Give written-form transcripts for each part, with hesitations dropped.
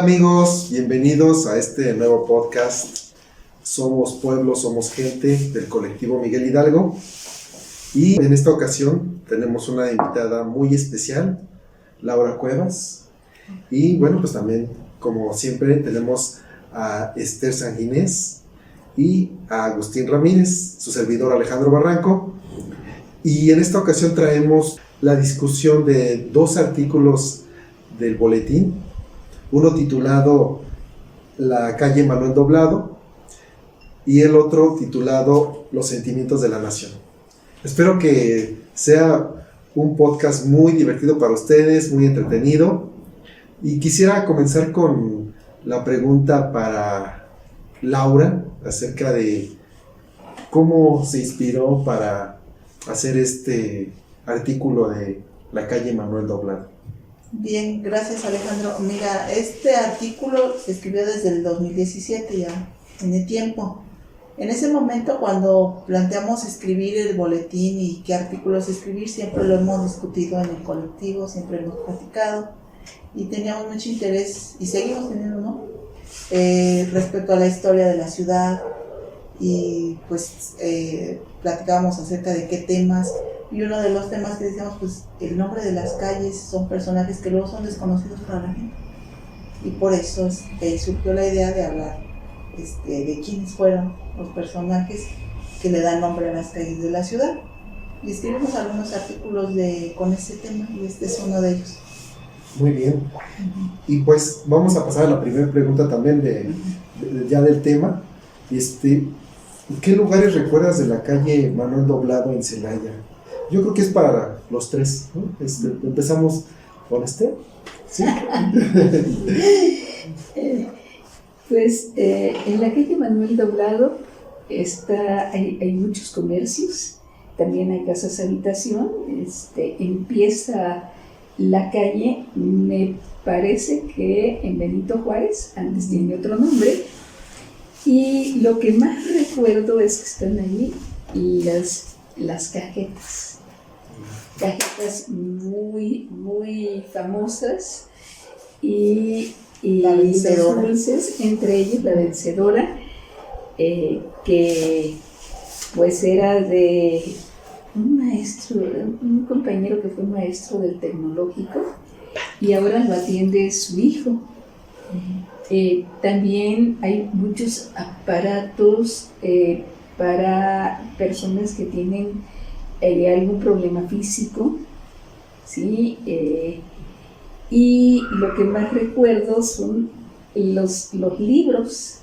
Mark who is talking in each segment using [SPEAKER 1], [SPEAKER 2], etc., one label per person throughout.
[SPEAKER 1] amigos? Bienvenidos a este nuevo podcast. Somos pueblo, somos gente del colectivo Miguel Hidalgo. Y en esta ocasión tenemos una invitada muy especial, Laura Cuevas. Y bueno, pues también, como siempre, tenemos a Esther Sanguinés y a Agustín Ramírez, su servidor Alejandro Barranco. Y en esta ocasión traemos la discusión de dos artículos del boletín, uno titulado La calle Manuel Doblado y el otro titulado Los sentimientos de la nación. Espero que sea un podcast muy divertido para ustedes, muy entretenido, y quisiera comenzar con la pregunta para Laura acerca de cómo se inspiró para hacer este artículo de La calle Manuel Doblado.
[SPEAKER 2] Bien, gracias Alejandro. Mira, este artículo se escribió desde el 2017, ya tiene tiempo. En ese momento, cuando planteamos escribir el boletín y qué artículos escribir, siempre lo hemos discutido en el colectivo, siempre hemos platicado y teníamos mucho interés, y seguimos teniendo, ¿no? Respecto a la historia de la ciudad, y pues platicábamos acerca de qué temas. Y uno de los temas que decíamos, pues el nombre de las calles son personajes que luego son desconocidos para la gente. Y por eso surgió la idea de hablar de quiénes fueron los personajes que le dan nombre a las calles de la ciudad. Y escribimos algunos artículos con ese tema, y este es uno de ellos.
[SPEAKER 1] Muy bien. Y pues vamos a pasar a la primera pregunta también ya del tema. ¿Qué lugares recuerdas de la calle Manuel Doblado en Celaya? Yo creo que es para los tres, ¿no? Empezamos con Esther. ¿Sí?
[SPEAKER 3] Pues en la calle Manuel Doblado hay muchos comercios, también hay casas habitación. Empieza la calle, me parece que en Benito Juárez, antes tiene otro nombre, y lo que más recuerdo es que están ahí las cajetas muy, muy famosas, y los dulces, entre ellos la vencedora, que pues era de un maestro, un compañero que fue maestro del tecnológico, y ahora lo atiende su hijo. También hay muchos aparatos para personas que tienen algún problema físico, ¿sí? Y lo que más recuerdo son los libros,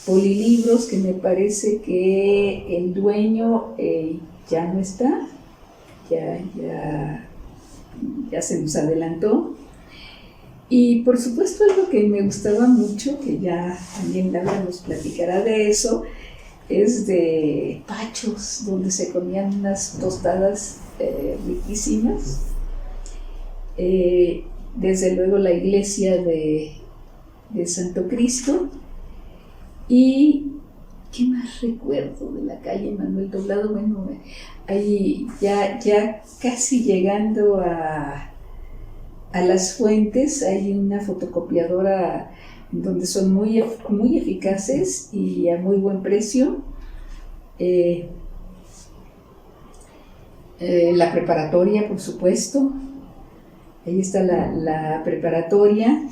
[SPEAKER 3] polilibros, que me parece que el dueño ya no está, ya se nos adelantó. Y por supuesto algo que me gustaba mucho, que ya también Laura nos platicará de eso, es de Pachos, donde se comían unas tostadas riquísimas. Desde luego la iglesia de Santo Cristo. ¿Y qué más recuerdo de la calle Manuel Doblado? Bueno, ahí ya casi llegando a Las Fuentes hay una fotocopiadora donde son muy, muy eficaces y a muy buen precio. La preparatoria, por supuesto. Ahí está la preparatoria,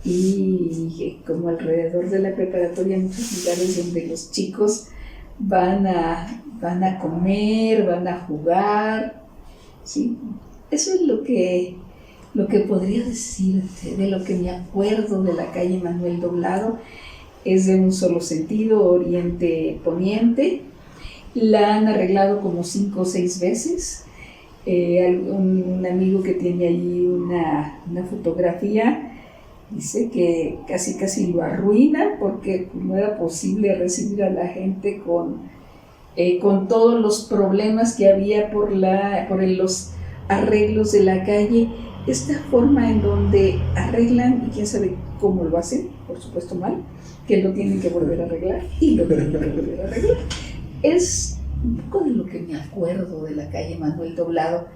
[SPEAKER 3] y como alrededor de la preparatoria hay muchos lugares donde los chicos van a comer, van a jugar, ¿sí? Eso es lo que podría decirte de lo que me acuerdo de la calle Manuel Doblado. Es de un solo sentido, oriente-poniente. La han arreglado como 5 o 6 veces. Un amigo que tiene allí una fotografía dice que casi lo arruina, porque no era posible recibir a la gente con todos los problemas que había por los arreglos de la calle. Esta forma en donde arreglan, y quién sabe cómo lo hacen, por supuesto mal, que lo tienen que volver a arreglar y lo tienen que volver a arreglar. Es un poco de lo que me acuerdo de la calle Manuel Doblado.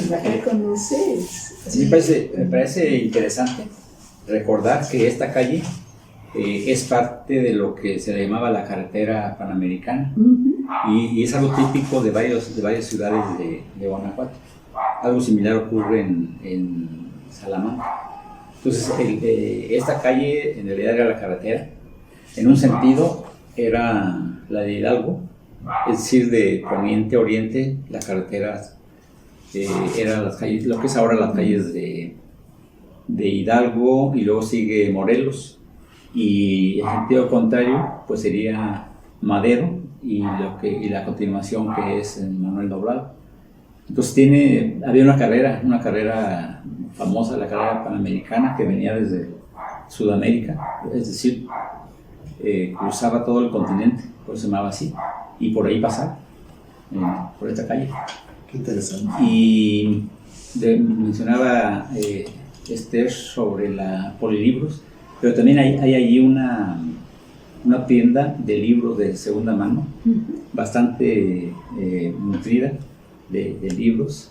[SPEAKER 3] La que conoces.
[SPEAKER 4] Sí, me parece interesante recordar que esta calle es parte de lo que se le llamaba la carretera panamericana. Y es algo típico de varias ciudades de Guanajuato. Algo similar ocurre en Salamanca. Entonces, esta calle en realidad era la carretera. En un sentido era la de Hidalgo, es decir, de poniente a oriente, la carretera era las calles, lo que es ahora las calles de Hidalgo, y luego sigue Morelos, y en sentido contrario pues sería Madero y la continuación, que es Manuel Doblado. Entonces había una carrera famosa, la carrera panamericana, que venía desde Sudamérica, es decir, cruzaba todo el continente, por eso se llamaba así, y por ahí pasaba, por esta calle.
[SPEAKER 1] Qué interesante.
[SPEAKER 4] Y mencionaba Esther sobre la Polilibros, pero también hay allí una tienda de libros de segunda mano, bastante nutrida de libros,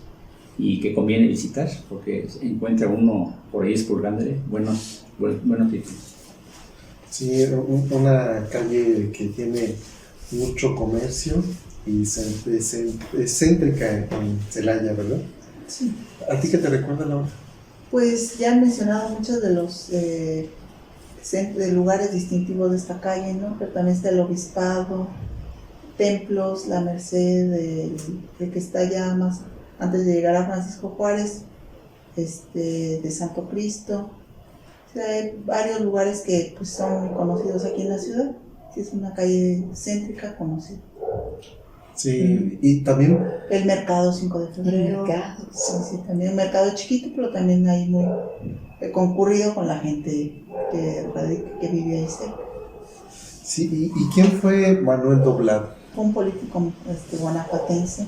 [SPEAKER 4] y que conviene visitar porque encuentra uno por ahí expurgándole buenos títulos.
[SPEAKER 1] Sí, una calle que tiene mucho comercio y es céntrica en Celaya, ¿verdad?
[SPEAKER 2] Sí.
[SPEAKER 1] ¿A ti qué te recuerda, Laura?
[SPEAKER 2] Pues ya han mencionado muchos de los de lugares distintivos de esta calle, ¿no? Pero también está el Obispado, templos, la Merced, el que está ya más antes de llegar a Francisco Juárez, de Santo Cristo. O sea, hay varios lugares que pues, son conocidos aquí en la ciudad. Sí, es una calle céntrica conocida.
[SPEAKER 1] Sí, y también
[SPEAKER 2] El mercado 5 de febrero.
[SPEAKER 3] El mercado,
[SPEAKER 2] Sí, también un mercado chiquito, pero también hay muy concurrido con la gente que vive ahí cerca.
[SPEAKER 1] sí. ¿Y quién fue Manuel Doblado?
[SPEAKER 2] Un político guanajuatense,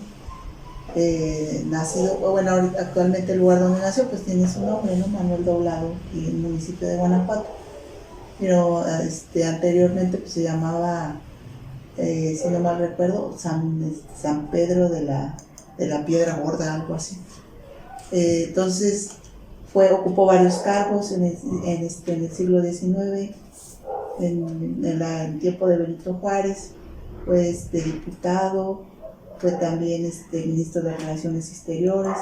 [SPEAKER 2] nacido, bueno, actualmente el lugar donde nació pues tiene su nombre, ¿no? Manuel Doblado, y el municipio de Guanajuato. Pero anteriormente pues se llamaba, si no mal recuerdo, San Pedro de la Piedra Gorda, algo así. Entonces ocupó varios cargos en el siglo XIX, en el tiempo de Benito Juárez, pues de diputado, fue también ministro de Relaciones Exteriores.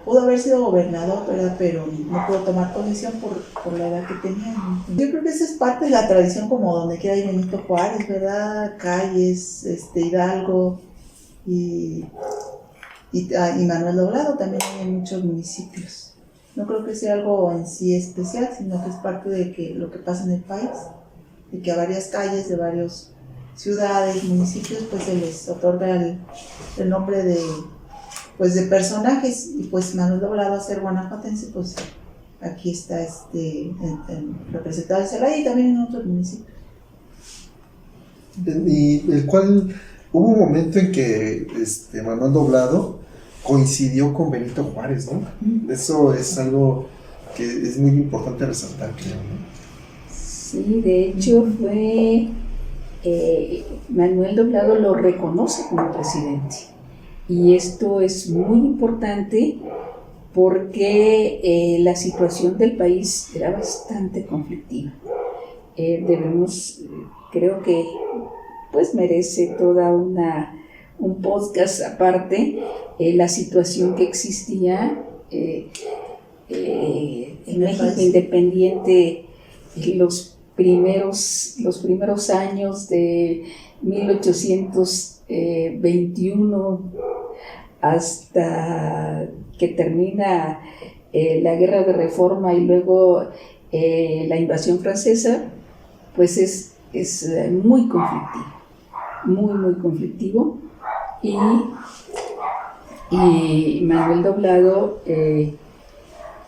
[SPEAKER 2] Pudo haber sido gobernador, ¿verdad? Pero no pudo tomar posesión por la edad que tenía. Yo creo que esa es parte de la tradición, como donde quiera hay Benito Juárez, ¿verdad? Calles, Hidalgo y Manuel Doblado también hay en muchos municipios. No creo que sea algo en sí especial, sino que es parte de lo que pasa en el país, de que a varias calles de varias ciudades, municipios, pues se les otorga el nombre de personajes, y pues Manuel Doblado, a ser guanajuatense, pues aquí está representado en Celaya y también en otros municipios.
[SPEAKER 1] Y el cual hubo un momento en que Manuel Doblado coincidió con Benito Juárez, ¿no? Eso es algo que es muy importante resaltar, creo, ¿no?
[SPEAKER 3] Sí, de hecho fue Manuel Doblado lo reconoce como presidente, y esto es muy importante porque la situación del país era bastante conflictiva. Creo que pues merece toda un podcast aparte, la situación que existía en México independiente en los primeros años de 1821 hasta que termina la Guerra de Reforma y luego la invasión francesa, pues es muy conflictivo, muy conflictivo. Y Manuel Doblado,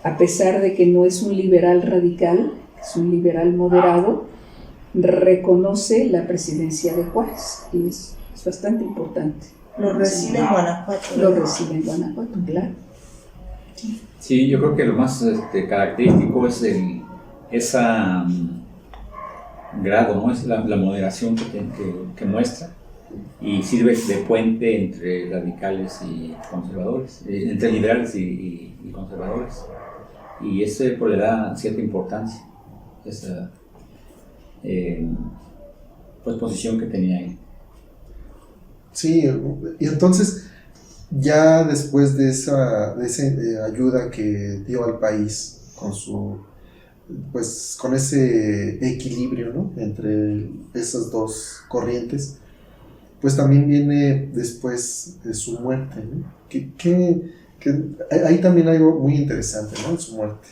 [SPEAKER 3] a pesar de que no es un liberal radical, es un liberal moderado, reconoce la presidencia de Juárez, y es bastante importante.
[SPEAKER 2] Lo recibe en Guanajuato.
[SPEAKER 3] Lo recibe en Guanajuato, claro.
[SPEAKER 4] Sí, yo creo que lo más característico es esa grado, ¿no? Es la moderación que muestra, y sirve de puente entre radicales y conservadores, entre liberales y conservadores. Y eso pues, le da cierta importancia, esa pues, posición que tenía ahí.
[SPEAKER 1] Sí, y entonces ya después de esa ayuda que dio al país con ese equilibrio, ¿no?, entre esas dos corrientes, pues también viene después de su muerte, ¿no? Ahí también hay algo muy interesante, ¿no?, en su muerte.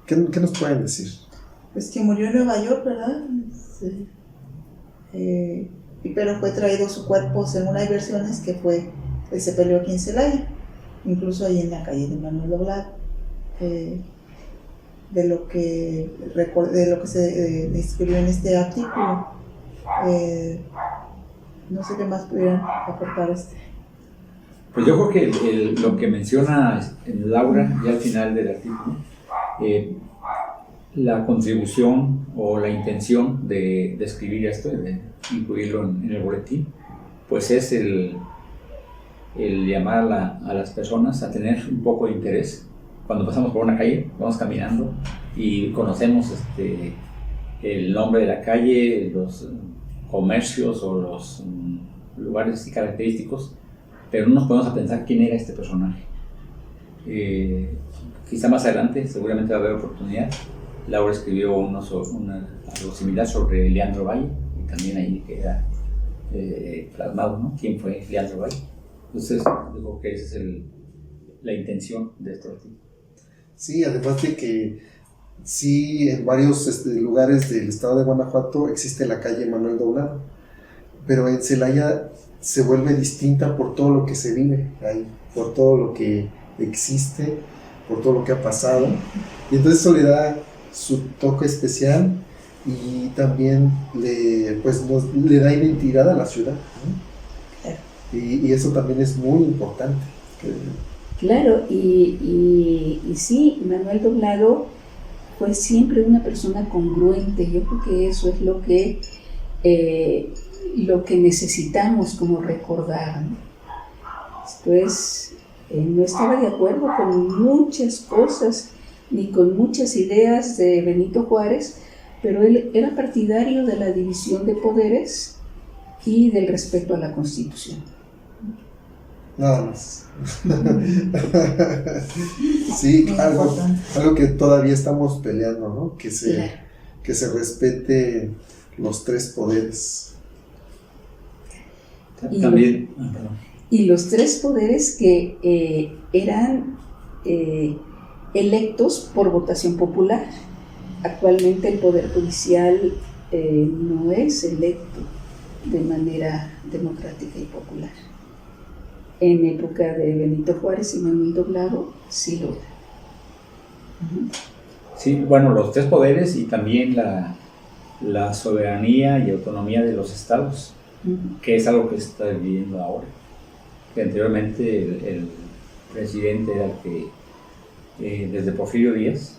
[SPEAKER 1] ¿Qué nos pueden decir?
[SPEAKER 2] Pues que murió en Nueva York, ¿verdad? Sí. Pero fue traído su cuerpo, según hay versiones, que se peleó aquí en Celaya, incluso ahí en la calle de Manuel Doblado. De lo que se describió en este artículo. No sé qué más pudieran aportar.
[SPEAKER 4] Pues yo creo que lo que menciona Laura ya al final del artículo, la contribución o la intención de escribir esto, de incluirlo en el boletín, pues es el llamar a las personas a tener un poco de interés. Cuando pasamos por una calle, vamos caminando y conocemos el nombre de la calle, los comercios o los lugares característicos, pero no nos ponemos a pensar quién era este personaje. Quizá más adelante, seguramente va a haber oportunidad. Laura escribió algo similar sobre Leandro Valle, y también ahí queda plasmado, ¿no?, quién fue Leandro Valle. Entonces, digo que esa es la intención de este artículo.
[SPEAKER 1] Sí, además de que sí, en varios lugares del estado de Guanajuato existe la calle Manuel Doblado, pero en Celaya se vuelve distinta por todo lo que se vive ahí, por todo lo que existe, por todo lo que ha pasado, y entonces eso le da su toque especial y también le da identidad a la ciudad, ¿no? Y eso también es muy importante.
[SPEAKER 3] Claro, y sí, Manuel Doblado fue siempre una persona congruente. Yo creo que eso es lo que necesitamos como recordar, ¿no? Pues no estaba de acuerdo con muchas cosas ni con muchas ideas de Benito Juárez, pero él era partidario de la división de poderes y del respeto a la Constitución.
[SPEAKER 1] Nada más. Sí, algo que todavía estamos peleando, ¿no? Que se respete los tres poderes.
[SPEAKER 4] También.
[SPEAKER 3] Y los tres poderes que eran electos por votación popular. Actualmente el Poder Judicial no es electo de manera democrática y popular. En época de Benito Juárez y Manuel Doblado, sí lo era.
[SPEAKER 4] Sí, bueno, los tres poderes y también la soberanía y autonomía de los estados, que es algo que se está viviendo ahora. Que anteriormente el presidente era el que, desde Porfirio Díaz,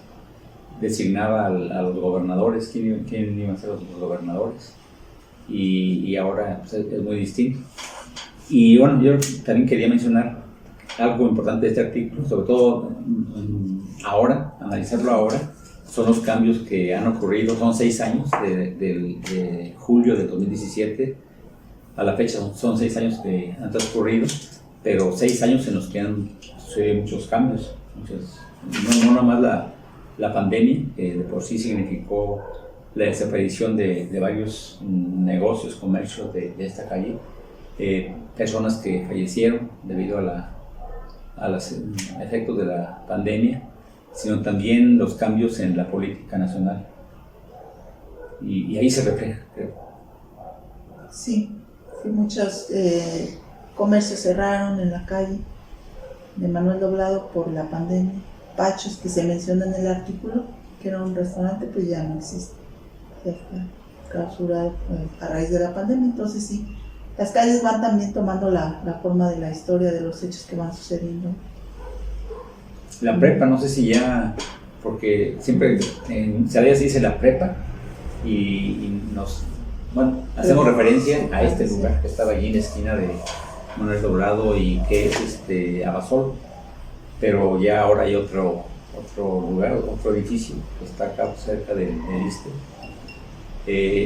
[SPEAKER 4] designaba a los gobernadores, quién iban a ser los gobernadores, y ahora pues, es muy distinto. Y bueno, yo también quería mencionar algo importante de este artículo, sobre todo ahora, analizarlo ahora, son los cambios que han ocurrido. Son 6 años, de julio de 2017 a la fecha, son 6 años que han transcurrido, pero 6 años en los que han sucedido muchos cambios. No nomás la pandemia, que de por sí significó la desaparición de varios negocios, comercios de esta calle, personas que fallecieron debido a los efectos de la pandemia, sino también los cambios en la política nacional. Y ahí se refleja, creo.
[SPEAKER 2] Sí, muchos comercios cerraron en la calle de Manuel Doblado por la pandemia. Pachos, que se menciona en el artículo, que era un restaurante, pues ya no existe. Ya está clausurado a raíz de la pandemia. Entonces sí, las calles van también tomando la forma de la historia, de los hechos que van sucediendo.
[SPEAKER 4] La prepa, no sé si ya, porque siempre en Celaya se dice la prepa y nos Bueno, hacemos referencia a este lugar que estaba allí en la esquina de Manuel Doblado y que es Abasolo, pero ya ahora hay otro lugar, otro edificio que está acá cerca del Iste.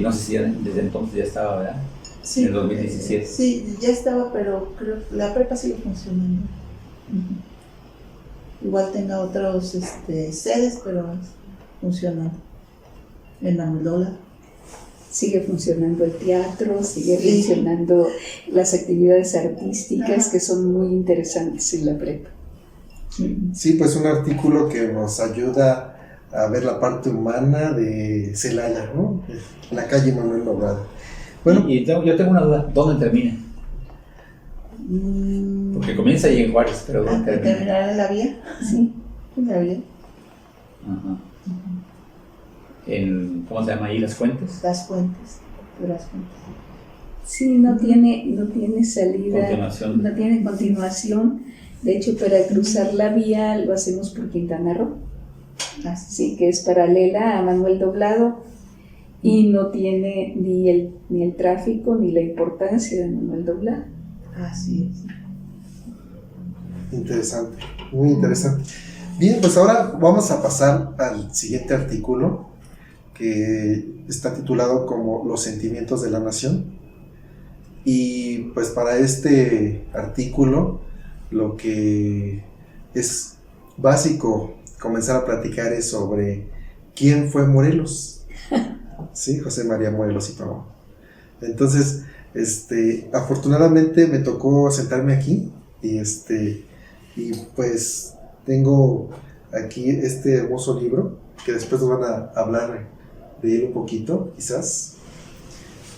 [SPEAKER 4] No sé si desde entonces ya estaba, ¿verdad?
[SPEAKER 2] Sí,
[SPEAKER 4] en el 2017.
[SPEAKER 2] Sí, ya estaba, pero creo que la prepa sigue funcionando. Igual tenga otros sedes, pero funcionan. En la Moldola.
[SPEAKER 3] Sigue funcionando el teatro, sigue funcionando las actividades artísticas que son muy interesantes en la prepa.
[SPEAKER 1] Sí, pues un artículo que nos ayuda a ver la parte humana de Celaya, ¿no? En la calle Manuel Doblado. Bueno,
[SPEAKER 4] y yo tengo una duda, ¿dónde termina? Porque comienza ahí en Juárez, pero ¿dónde termina?
[SPEAKER 2] ¿Terminar en la vía? Sí, en la vía.
[SPEAKER 4] Ajá. ¿Cómo se llama ahí? ¿Las Fuentes?
[SPEAKER 2] Las Fuentes.
[SPEAKER 3] Sí, no tiene salida,
[SPEAKER 4] Continuación.
[SPEAKER 3] no tiene continuación. De hecho, para cruzar la vía lo hacemos por Quintana Roo, así que es paralela a Manuel Doblado y no tiene ni el tráfico ni la importancia de Manuel Doblado.
[SPEAKER 2] Así es.
[SPEAKER 1] interesante, muy interesante. Bien, pues ahora vamos a pasar al siguiente artículo, que está titulado como Los sentimientos de la nación. Y pues para este artículo lo que es básico comenzar a platicar es sobre quién fue Morelos. Sí, José María Morelos y Pavón. Entonces, afortunadamente me tocó sentarme aquí y pues tengo aquí este hermoso libro que después nos van a hablar de él un poquito, quizás.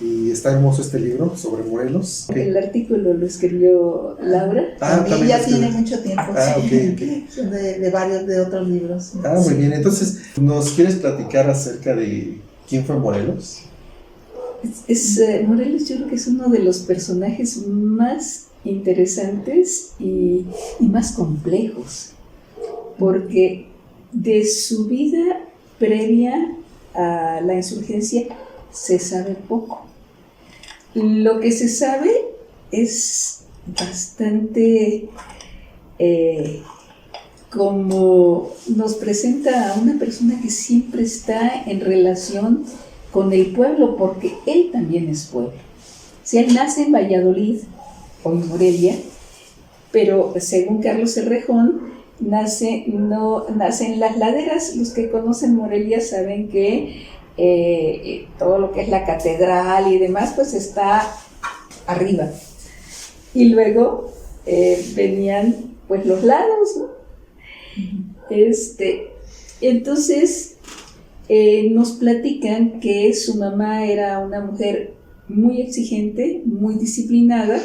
[SPEAKER 1] Y está hermoso este libro sobre Morelos.
[SPEAKER 3] El artículo lo escribió Laura.
[SPEAKER 2] También ya tiene mucho tiempo.
[SPEAKER 1] Okay.
[SPEAKER 2] Son de varios de otros libros.
[SPEAKER 1] Muy bien. Entonces, ¿nos quieres platicar acerca de quién fue Morelos?
[SPEAKER 3] Morelos yo creo que es uno de los personajes más interesantes y más complejos, porque de su vida previa a la insurgencia se sabe poco. Lo que se sabe es bastante como nos presenta a una persona que siempre está en relación con el pueblo, porque él también es pueblo. Si él nace en Valladolid o en Morelia, pero según Carlos Cerrejón, nace en las laderas. Los que conocen Morelia saben que todo lo que es la catedral y demás, pues está arriba. Y luego venían pues los lados, ¿no? Entonces nos platican que su mamá era una mujer muy exigente, muy disciplinada,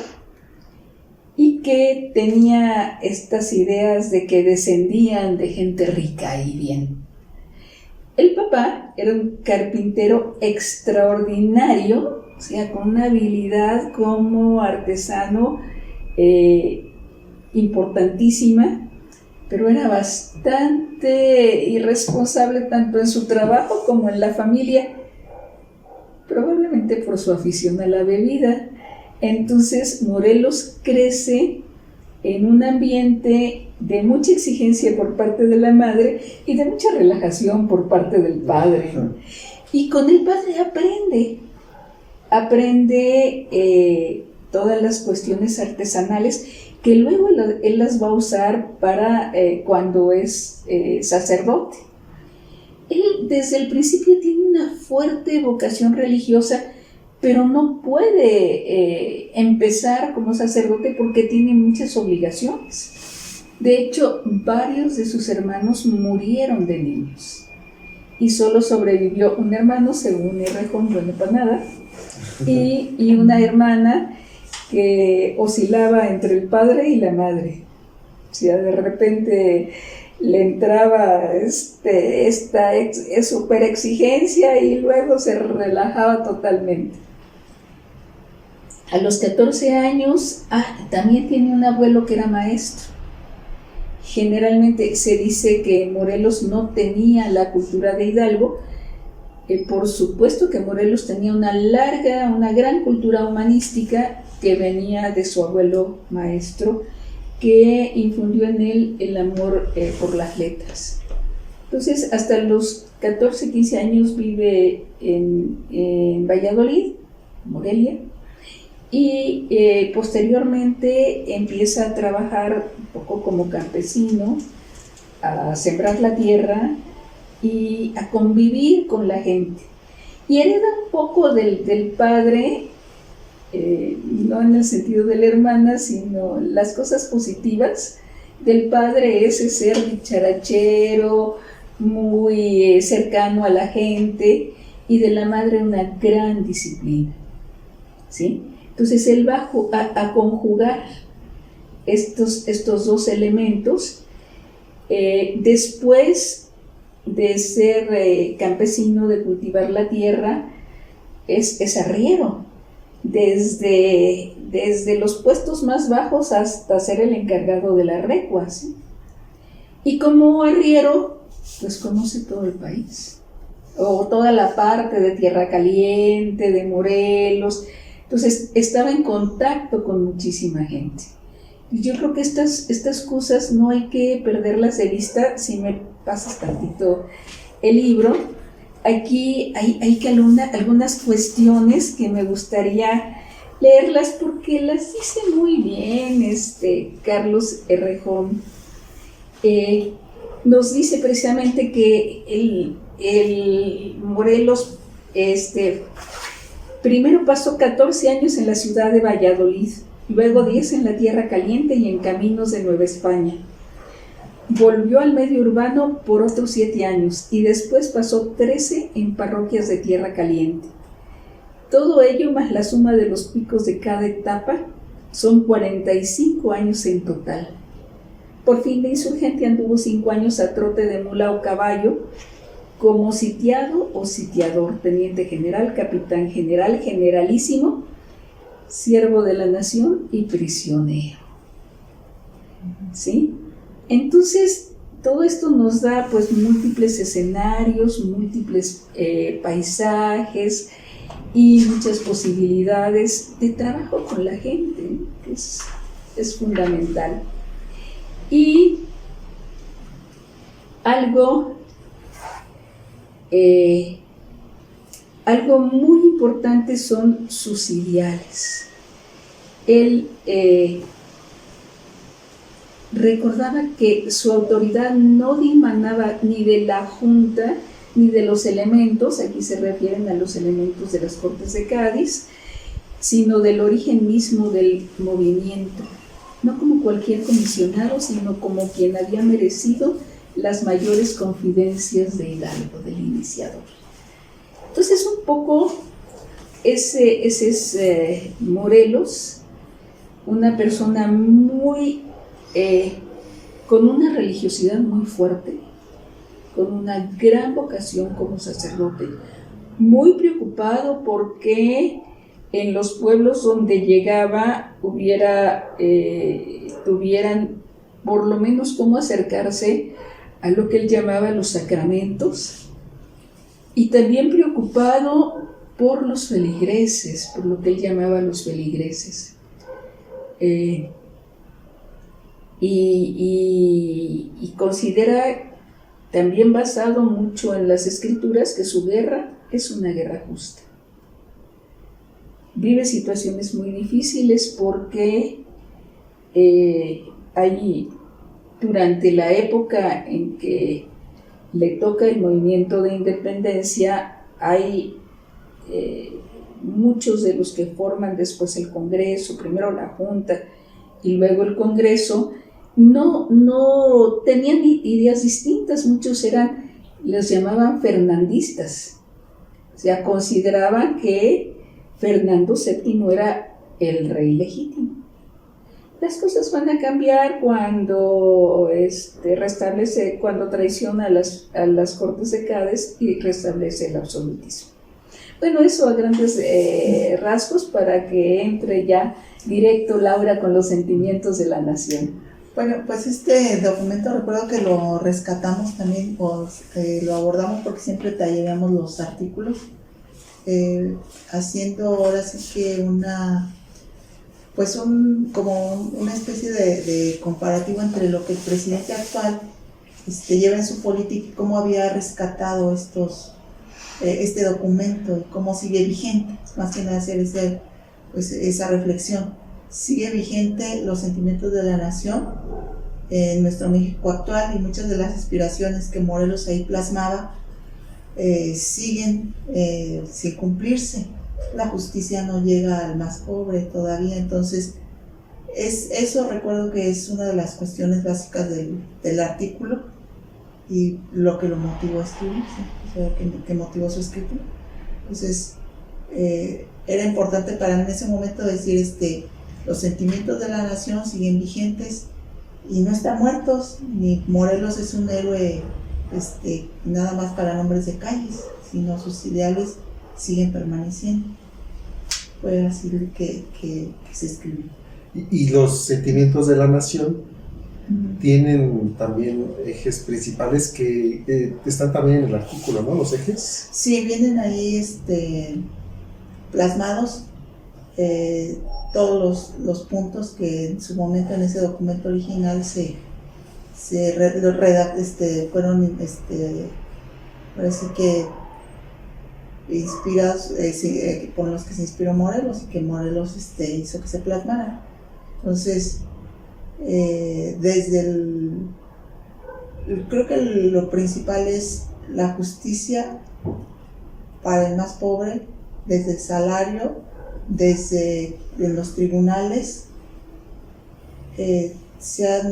[SPEAKER 3] y que tenía estas ideas de que descendían de gente rica y bien. El papá era un carpintero extraordinario, o sea, con una habilidad como artesano importantísima, pero era bastante irresponsable tanto en su trabajo como en la familia, probablemente por su afición a la bebida. Entonces Morelos crece en un ambiente de mucha exigencia por parte de la madre y de mucha relajación por parte del padre. Y con el padre aprende todas las cuestiones artesanales que luego él las va a usar para cuando es sacerdote. Él desde el principio tiene una fuerte vocación religiosa, pero no puede empezar como sacerdote porque tiene muchas obligaciones. De hecho, varios de sus hermanos murieron de niños y solo sobrevivió un hermano, según Errejón, bueno para nada, y una hermana que oscilaba entre el padre y la madre. O sea, de repente le entraba esta super exigencia y luego se relajaba totalmente. A los 14 años, también tiene un abuelo que era maestro. Generalmente se dice que Morelos no tenía la cultura de Hidalgo, Por supuesto que Morelos tenía una gran cultura humanística que venía de su abuelo maestro, que infundió en él el amor por las letras. Entonces, hasta los 14, 15 años vive en Valladolid, Morelia, y posteriormente empieza a trabajar un poco como campesino, a sembrar la tierra y a convivir con la gente. Y hereda un poco del padre, no en el sentido de la hermana, sino las cosas positivas. Del padre ese ser dicharachero, muy cercano a la gente, y de la madre una gran disciplina, ¿sí? Entonces él va a conjugar estos dos elementos. Después de ser campesino, de cultivar la tierra, es arriero, desde los puestos más bajos hasta ser el encargado de la recua, ¿sí? Y como arriero, pues conoce todo el país, o toda la parte de Tierra Caliente, de Morelos. Entonces estaba en contacto con muchísima gente. Y yo creo que estas cosas no hay que perderlas de vista. Si me pasas tantito el libro, aquí hay algunas cuestiones que me gustaría leerlas porque las dice muy bien Carlos Errejón. Nos dice precisamente que el Morelos primero pasó 14 años en la ciudad de Valladolid, luego 10 en la Tierra Caliente y en Caminos de Nueva España. Volvió al medio urbano por otros 7 años y después pasó 13 en parroquias de Tierra Caliente. Todo ello más la suma de los picos de cada etapa son 45 años en total. Por fin de insurgente anduvo 5 años a trote de mula o caballo, como sitiado o sitiador, teniente general, capitán general, generalísimo, siervo de la nación y prisionero. ¿Sí? Entonces, todo esto nos da pues múltiples escenarios, múltiples paisajes y muchas posibilidades de trabajo con la gente, que es fundamental. Y algo muy importante son sus ideales. Él recordaba que su autoridad no dimanaba ni de la Junta ni de los elementos, aquí se refieren a los elementos de las Cortes de Cádiz, sino del origen mismo del movimiento, no como cualquier comisionado, sino como quien había merecido las mayores confidencias de Hidalgo, del iniciador. Entonces, un poco ese es Morelos, una persona muy con una religiosidad muy fuerte, con una gran vocación como sacerdote, muy preocupado porque en los pueblos donde llegaba tuvieran por lo menos cómo acercarse a lo que él llamaba los sacramentos, y también preocupado por los feligreses, por lo que él llamaba los feligreses. Y considera, también basado mucho en las escrituras, que su guerra es una guerra justa. Vive situaciones muy difíciles porque allí, durante la época en que le toca el movimiento de independencia, hay muchos de los que forman después el Congreso, primero la Junta y luego el Congreso, no tenían ideas distintas. Muchos les llamaban fernandistas, o sea, consideraban que Fernando VII era el rey legítimo. Las cosas van a cambiar cuando cuando traiciona a las Cortes de Cádiz y restablece el absolutismo. Bueno, eso a grandes rasgos, para que entre ya directo Laura con los sentimientos de la nación.
[SPEAKER 2] Bueno, pues este documento recuerdo que lo rescatamos también, lo abordamos porque siempre tallereamos los artículos, haciendo ahora sí que como una especie de comparativo entre lo que el presidente actual lleva en su política y cómo había rescatado este documento y cómo sigue vigente, más que nada hacer esa reflexión. Sigue vigente los sentimientos de la nación en nuestro México actual, y muchas de las aspiraciones que Morelos ahí plasmaba siguen sin cumplirse. La justicia no llega al más pobre todavía, entonces eso recuerdo que es una de las cuestiones básicas del artículo y lo que lo motivó a escribirse, o sea, que motivó su escritura. Entonces era importante para mí en ese momento decir los sentimientos de la nación siguen vigentes y no están muertos, ni Morelos es un héroe nada más para nombres de calles, sino sus ideales siguen permaneciendo. Fue así que se escribió.
[SPEAKER 1] Y los sentimientos de la nación tienen también ejes principales que están también en el artículo, ¿no? Los ejes.
[SPEAKER 2] Sí, vienen ahí plasmados todos los puntos que en su momento en ese documento original fueron parece que inspirados por los que se inspiró Morelos y que Morelos hizo que se plasmara. Entonces creo que lo principal es la justicia para el más pobre, desde el salario, desde los tribunales,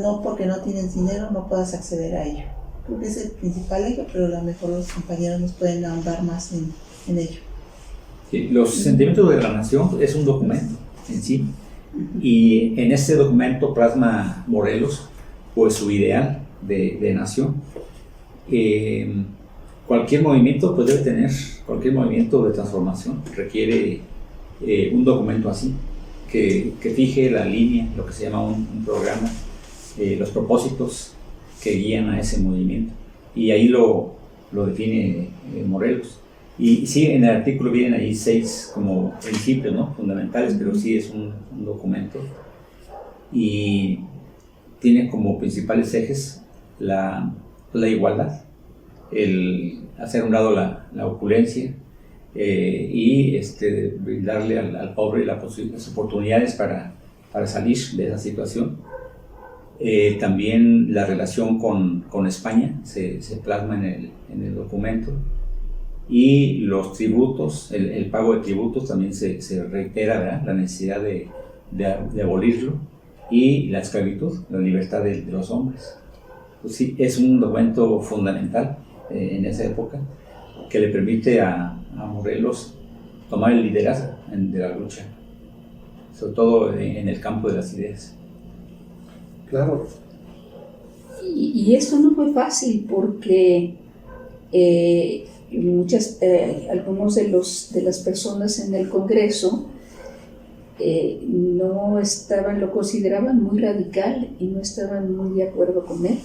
[SPEAKER 2] no porque no tienes dinero no puedas acceder a ello. Creo que es el principal eje, pero a lo mejor los compañeros nos pueden ahondar más en ello.
[SPEAKER 4] Sí, los sentimientos de la nación es un documento en sí, y en ese documento plasma Morelos pues su ideal de nación. Cualquier movimiento pues debe tener, cualquier movimiento de transformación requiere un documento así, que fije la línea, lo que se llama un programa, los propósitos que guían a ese movimiento, y ahí lo define Morelos. Y sí, en el artículo vienen ahí 6 como principios, ¿no?, fundamentales, pero sí es un documento, y tiene como principales ejes la igualdad, el hacer a un lado la opulencia, y brindarle al pobre las oportunidades para salir de esa situación. También la relación con España se plasma en el documento, y los tributos, el pago de tributos también se reitera, ¿verdad?, la necesidad de abolirlo, y la esclavitud, la libertad de los hombres. Pues sí, es un documento fundamental en esa época, que le permite a Morelos tomar el liderazgo de la lucha, sobre todo en el campo de las ideas.
[SPEAKER 1] Claro.
[SPEAKER 3] Y esto no fue fácil porque algunos de las personas en el Congreso lo consideraban muy radical y no estaban muy de acuerdo con él.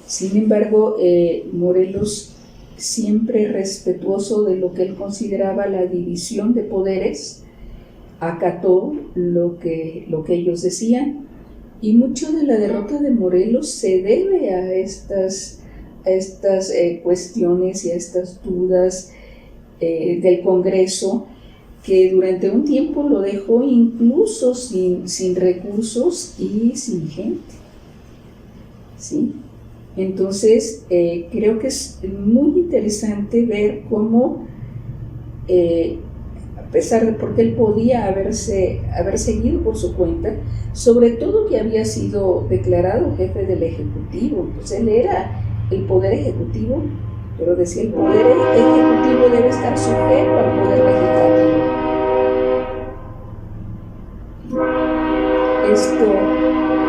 [SPEAKER 3] Sin embargo, Morelos, siempre respetuoso de lo que él consideraba la división de poderes, acató lo que ellos decían, y mucho de la derrota de Morelos se debe a estas cuestiones y a estas dudas del Congreso, que durante un tiempo lo dejó incluso sin recursos y sin gente, ¿sí? Entonces, creo que es muy interesante ver cómo, a pesar de porque él podía haber seguido por su cuenta, sobre todo que había sido declarado jefe del Ejecutivo, pues él era el poder ejecutivo, pero decía el poder ejecutivo debe estar sujeto al poder legislativo.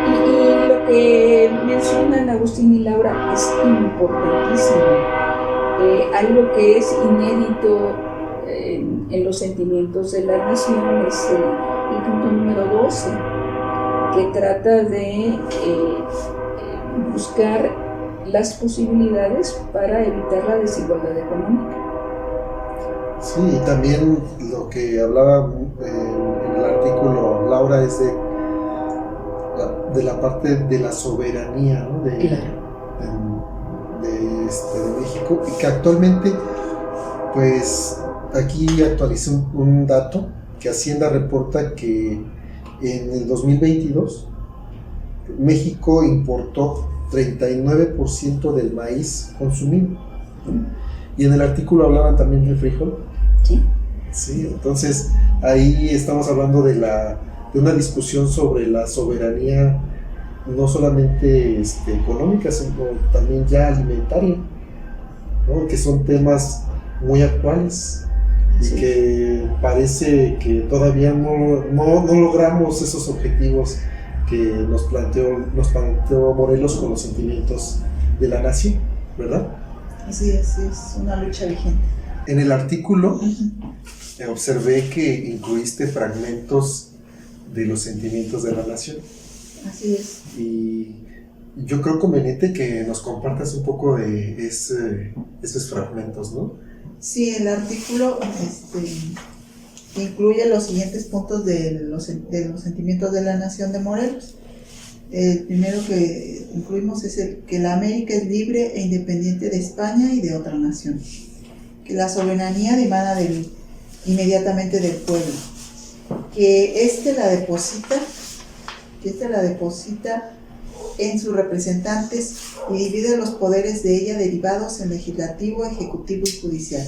[SPEAKER 3] Y lo que mencionan Agustín y Laura es importantísimo. Algo que es inédito en los sentimientos de la nación es el punto número 12, que trata de buscar las posibilidades para evitar la desigualdad económica.
[SPEAKER 1] Sí, y también lo que hablaba en el artículo Laura es de la parte de la soberanía, ¿no? de México, y que actualmente, pues aquí actualicé un dato que Hacienda reporta que en el 2022 México importó 39% del maíz consumido. Y en el artículo hablaban también del frijol.
[SPEAKER 3] Sí.
[SPEAKER 1] Sí, entonces ahí estamos hablando de una discusión sobre la soberanía, no solamente económica, sino también ya alimentaria, ¿no? Que son temas muy actuales y
[SPEAKER 2] Sí.
[SPEAKER 1] que parece que todavía no logramos esos objetivos que nos planteó Morelos con los sentimientos de la nación, ¿verdad?
[SPEAKER 2] Así es una lucha vigente.
[SPEAKER 1] En el artículo observé que incluiste fragmentos de los sentimientos de la nación.
[SPEAKER 2] Así es.
[SPEAKER 1] Y yo creo conveniente que nos compartas un poco de esos fragmentos, ¿no?
[SPEAKER 2] Sí, el artículo incluye los siguientes puntos de los sentimientos de la nación de Morelos. El primero que incluimos es que la América es libre e independiente de España y de otra nación, que la soberanía dimana inmediatamente del pueblo, que la deposita en sus representantes y divide los poderes de ella derivados en legislativo, ejecutivo y judicial,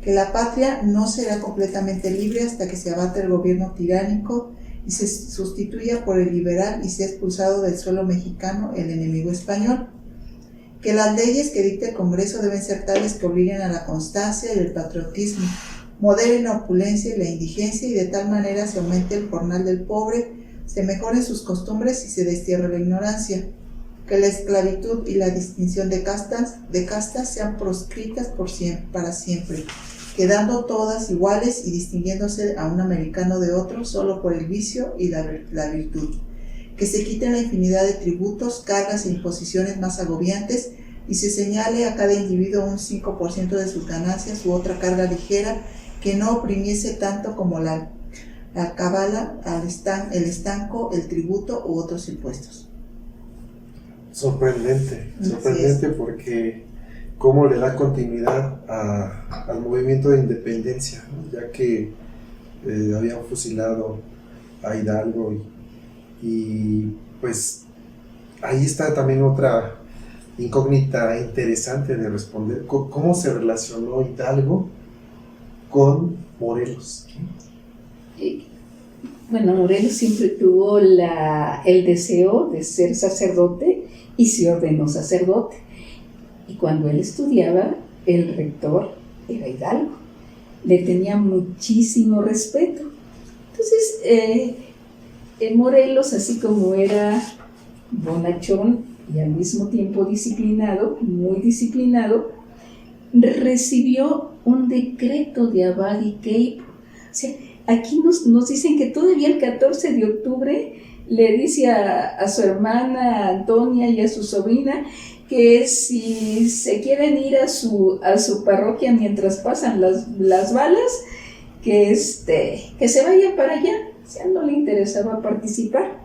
[SPEAKER 2] que la patria no será completamente libre hasta que se abata el gobierno tiránico y se sustituya por el liberal y sea expulsado del suelo mexicano el enemigo español, que las leyes que dicta el Congreso deben ser tales que obliguen a la constancia y el patriotismo, moderen la opulencia y la indigencia y de tal manera se aumente el jornal del pobre, se mejoren sus costumbres y se destierre la ignorancia, que la esclavitud y la distinción de castas sean proscritas para siempre, quedando todas iguales y distinguiéndose a un americano de otro solo por el vicio y la virtud, que se quiten la infinidad de tributos, cargas e imposiciones más agobiantes y se señale a cada individuo un 5% de sus ganancias u otra carga ligera que no oprimiese tanto como la cabala, el estanco, el tributo u otros impuestos.
[SPEAKER 1] Sorprendente porque cómo le da continuidad al movimiento de independencia, ¿no? Ya que habían fusilado a Hidalgo y pues ahí está también otra incógnita interesante de responder. ¿Cómo se relacionó Hidalgo con Morelos?
[SPEAKER 3] Bueno, Morelos siempre tuvo el deseo de ser sacerdote y se ordenó sacerdote. Y cuando él estudiaba, el rector era Hidalgo. Le tenía muchísimo respeto. Entonces, Morelos, así como era bonachón y al mismo tiempo disciplinado, muy disciplinado, recibió un decreto de Abad y Queipo. O sea, aquí nos dicen que todavía el 14 de octubre le dice a su hermana Antonia y a su sobrina que si se quieren ir a su parroquia mientras pasan las balas, que se vayan para allá. O sea, no le interesaba participar.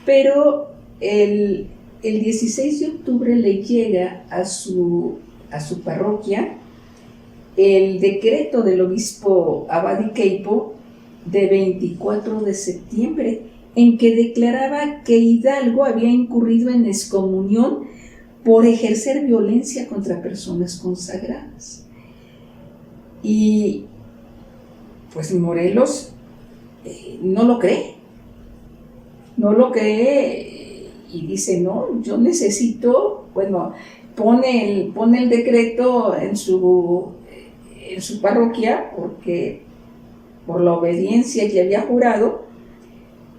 [SPEAKER 3] Pero el 16 de octubre le llega a su parroquia el decreto del obispo Abad y Queipo de 24 de septiembre, en que declaraba que Hidalgo había incurrido en excomunión por ejercer violencia contra personas consagradas. Y pues Morelos no lo cree y dice, no, yo necesito, bueno, pone el decreto en su parroquia porque por la obediencia que había jurado,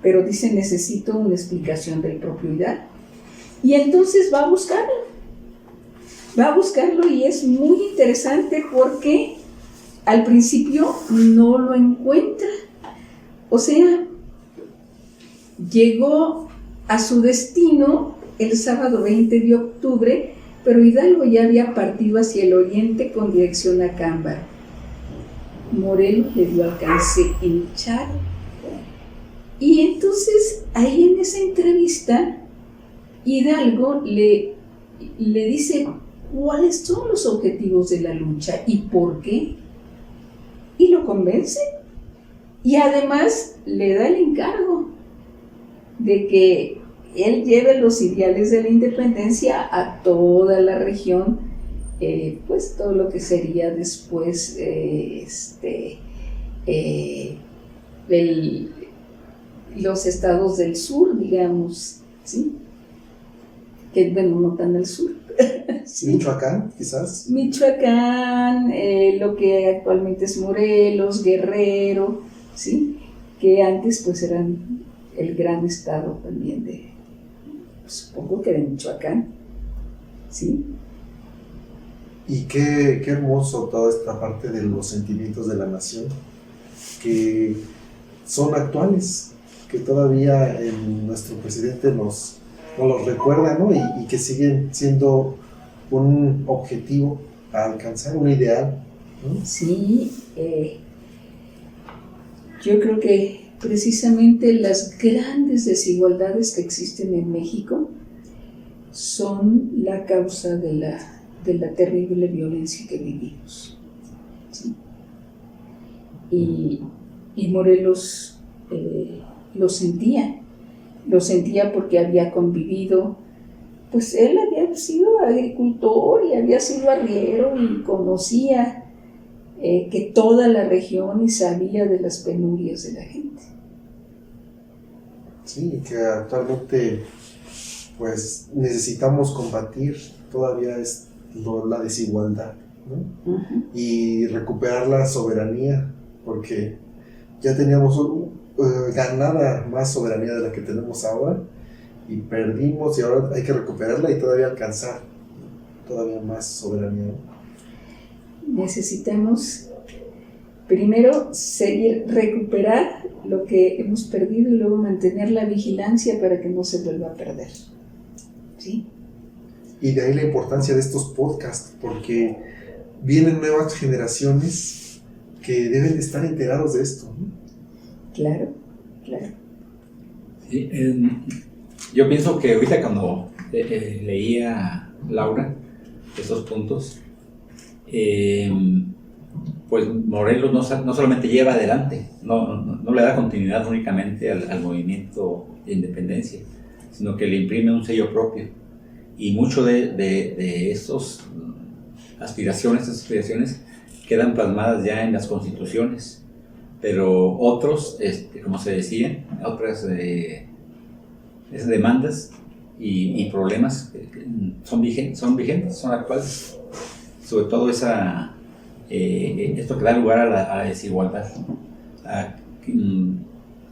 [SPEAKER 3] pero dice, necesito una explicación del propio Hidalgo. Y entonces va a buscarlo y es muy interesante porque al principio no lo encuentra. O sea, llegó a su destino el sábado 20 de octubre, pero Hidalgo ya había partido hacia el oriente con dirección a Cámbaro. Morelos le dio alcance en Charo. Y entonces, ahí en esa entrevista, Hidalgo le dice cuáles son los objetivos de la lucha y por qué. Y lo convence. Y además le da el encargo de que él lleve los ideales de la independencia a toda la región, pues todo lo que sería después los estados del sur, digamos, ¿sí? Que bueno, no tan al sur.
[SPEAKER 1] ¿Sí? Michoacán, quizás.
[SPEAKER 3] Michoacán, lo que actualmente es Morelos, Guerrero, ¿sí? Que antes pues eran el gran estado también de, supongo que de Michoacán, ¿sí?
[SPEAKER 1] Y qué hermoso toda esta parte de los sentimientos de la nación, que son actuales, que todavía nuestro presidente nos los recuerda, ¿no? Y que siguen siendo un objetivo a alcanzar, un ideal, ¿no?
[SPEAKER 3] Sí, yo creo que precisamente las grandes desigualdades que existen en México son la causa de la terrible violencia que vivimos, ¿sí? Y Morelos lo sentía porque había convivido, pues él había sido agricultor y había sido arriero y conocía que toda la región y sabía de las penurias de la gente.
[SPEAKER 1] Sí, que actualmente pues necesitamos combatir todavía la desigualdad, ¿no? Uh-huh. Y recuperar la soberanía, porque ya teníamos ganada más soberanía de la que tenemos ahora y perdimos, y ahora hay que recuperarla y todavía alcanzar todavía más soberanía.
[SPEAKER 3] Necesitamos primero recuperar lo que hemos perdido y luego mantener la vigilancia para que no se vuelva a perder, ¿sí?
[SPEAKER 1] Y de ahí la importancia de estos podcasts, porque vienen nuevas generaciones que deben estar enterados de esto, ¿no?
[SPEAKER 3] Claro.
[SPEAKER 4] Sí, yo pienso que ahorita cuando leía Laura esos puntos, pues Morelos no solamente lleva adelante, no le da continuidad únicamente al movimiento de independencia, sino que le imprime un sello propio. Y mucho de estas aspiraciones quedan plasmadas ya en las constituciones. Pero otros, como se decía, otras demandas y problemas son vigentes, son actuales. Sobre todo esto que da lugar a la desigualdad, a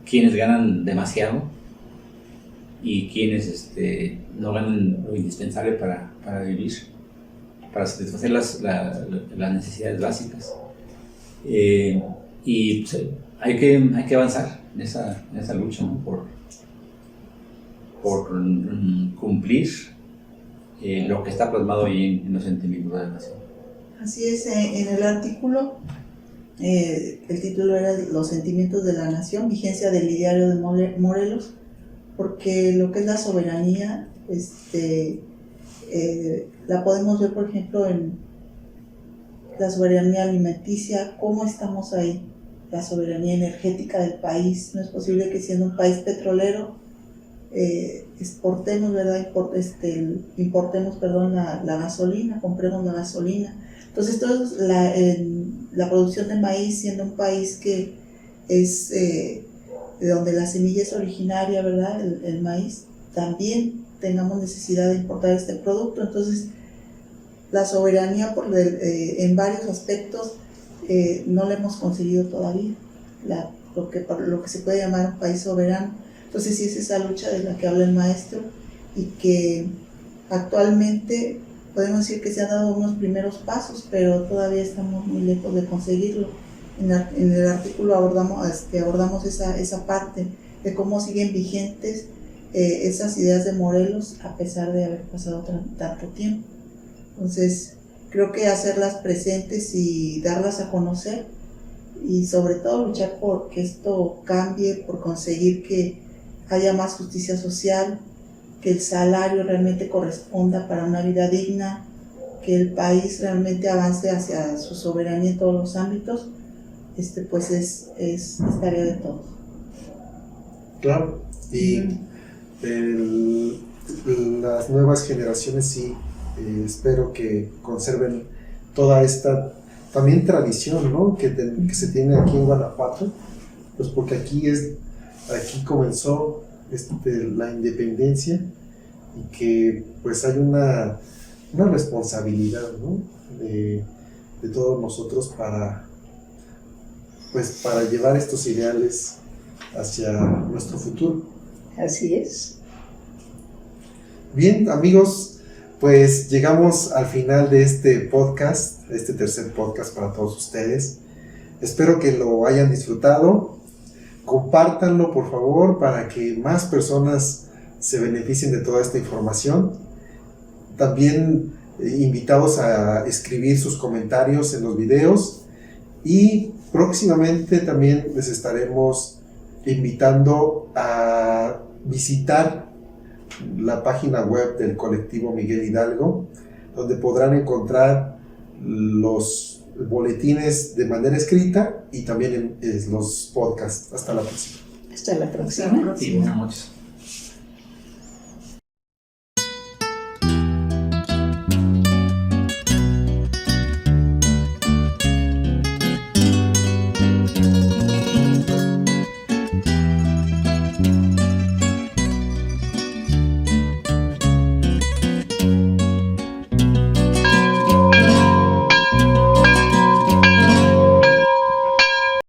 [SPEAKER 4] quienes ganan demasiado y quienes no ganan lo indispensable para vivir, para satisfacer las necesidades básicas. Y pues, hay que avanzar en esa lucha, ¿no? por cumplir lo que está plasmado ahí en los sentimientos de la nación.
[SPEAKER 2] Así es, en el artículo el título era Los sentimientos de la nación, vigencia del ideario de Morelos, porque lo que es la soberanía la podemos ver, por ejemplo, en la soberanía alimenticia, cómo estamos ahí, la soberanía energética del país. No es posible que siendo un país petrolero exportemos, ¿verdad? Importemos la gasolina, compremos la gasolina. Entonces, todo la producción de maíz, siendo un país que es donde la semilla es originaria, ¿verdad? El maíz, también tengamos necesidad de importar este producto. Entonces, la soberanía en varios aspectos no la hemos conseguido todavía, lo que se puede llamar un país soberano. Entonces sí es esa lucha de la que habla el maestro, y que actualmente podemos decir que se han dado unos primeros pasos, pero todavía estamos muy lejos de conseguirlo. En el artículo abordamos esa parte, de cómo siguen vigentes esas ideas de Morelos a pesar de haber pasado tanto tiempo. Entonces, creo que hacerlas presentes y darlas a conocer, y sobre todo luchar por que esto cambie, por conseguir que haya más justicia social, que el salario realmente corresponda para una vida digna, que el país realmente avance hacia su soberanía en todos los ámbitos, pues es tarea de todos.
[SPEAKER 1] Claro, y las nuevas generaciones sí, espero que conserven toda esta también tradición, ¿no? que se tiene aquí en Guanajuato, pues porque aquí comenzó la independencia, y que pues hay una responsabilidad, ¿no? de todos nosotros para llevar estos ideales hacia nuestro futuro.
[SPEAKER 3] Así es.
[SPEAKER 1] Bien, amigos, pues llegamos al final de este podcast, este tercer podcast para todos ustedes. Espero que lo hayan disfrutado. Compártanlo, por favor, para que más personas se beneficien de toda esta información. También invitados a escribir sus comentarios en los videos, y próximamente también les estaremos invitando a visitar la página web del colectivo Miguel Hidalgo, donde podrán encontrar los boletines de manera escrita y también los podcasts. Hasta la próxima.
[SPEAKER 3] Hasta la próxima.
[SPEAKER 4] Sí, buenas noches.